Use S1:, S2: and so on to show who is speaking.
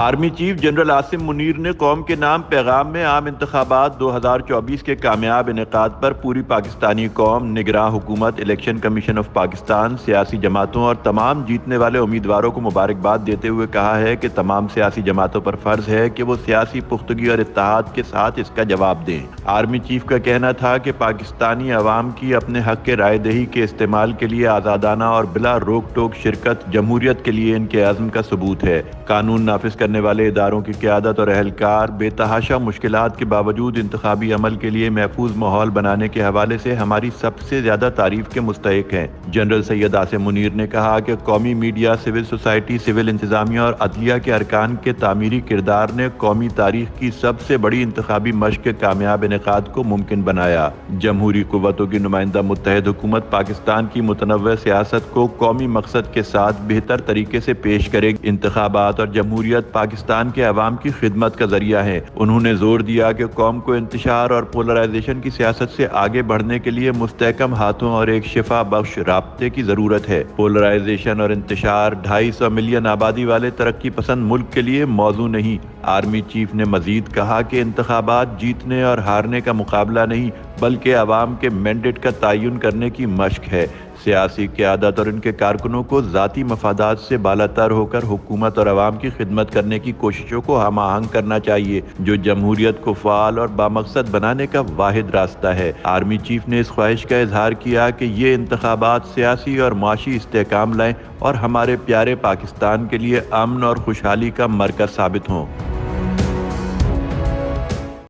S1: Army chief general Asim Munir نے قوم کے نام پیغام میں عام انتخابات 2024 کے کامیاب انعقاد پر پوری پاکستانی قوم، نگراں حکومت، الیکشن کمیشن آف پاکستان، سیاسی جماعتوں اور تمام جیتنے والے امیدواروں کو مبارکباد دیتے ہوئے کہا ہے کہ تمام سیاسی جماعتوں پر فرض ہے کہ وہ سیاسی پختگی اور اتحاد کے ساتھ اس کا جواب دیں۔ آرمی چیف کا کہنا تھا کہ پاکستانی عوام کی اپنے حق کے رائے دہی کے استعمال کے لیے آزادانہ اور بلا روک ٹوک شرکت جمہوریت کے لیے ان کے عزم کا ثبوت ہے۔ قانون نافذ کرنے والے اداروں کی قیادت اور اہلکار بے تحاشا مشکلات کے باوجود انتخابی عمل کے لیے محفوظ ماحول بنانے کے حوالے سے ہماری سب سے زیادہ تعریف کے مستحق ہیں۔ جنرل سید عاصم منیر نے کہا کہ قومی میڈیا، سول سوسائٹی، سول انتظامیہ اور عدلیہ کے ارکان کے تعمیری کردار نے قومی تاریخ کی سب سے بڑی انتخابی مشق کے کامیاب انعقاد کو ممکن بنایا۔ جمہوری قوتوں کی نمائندہ متحد حکومت پاکستان کی متنوع سیاست کو قومی مقصد کے ساتھ بہتر طریقے سے پیش کرے گی۔ انتخابات اور جمہوریت پاکستان کے عوام کی خدمت کا ذریعہ ہے۔ انہوں نے زور دیا کہ قوم کو انتشار اور پولرائزیشن کی سیاست سے آگے بڑھنے کے لیے مستحکم ہاتھوں اور ایک شفا بخش رابطے کی ضرورت ہے۔ پولرائزیشن اور انتشار 250 ملین آبادی والے ترقی پسند ملک کے لیے موضوع نہیں۔ آرمی چیف نے مزید کہا کہ انتخابات جیتنے اور ہارنے کا مقابلہ نہیں، بلکہ عوام کے مینڈیٹ کا تعین کرنے کی مشق ہے۔ سیاسی قیادت اور ان کے کارکنوں کو ذاتی مفادات سے بالاتر ہو کر حکومت اور عوام کی خدمت کرنے کی کوششوں کو ہم آہنگ کرنا چاہیے، جو جمہوریت کو فعال اور بامقصد بنانے کا واحد راستہ ہے۔ آرمی چیف نے اس خواہش کا اظہار کیا کہ یہ انتخابات سیاسی اور معاشی استحکام لائیں اور ہمارے پیارے پاکستان کے لیے امن اور خوشحالی کا مرکز ثابت ہوں۔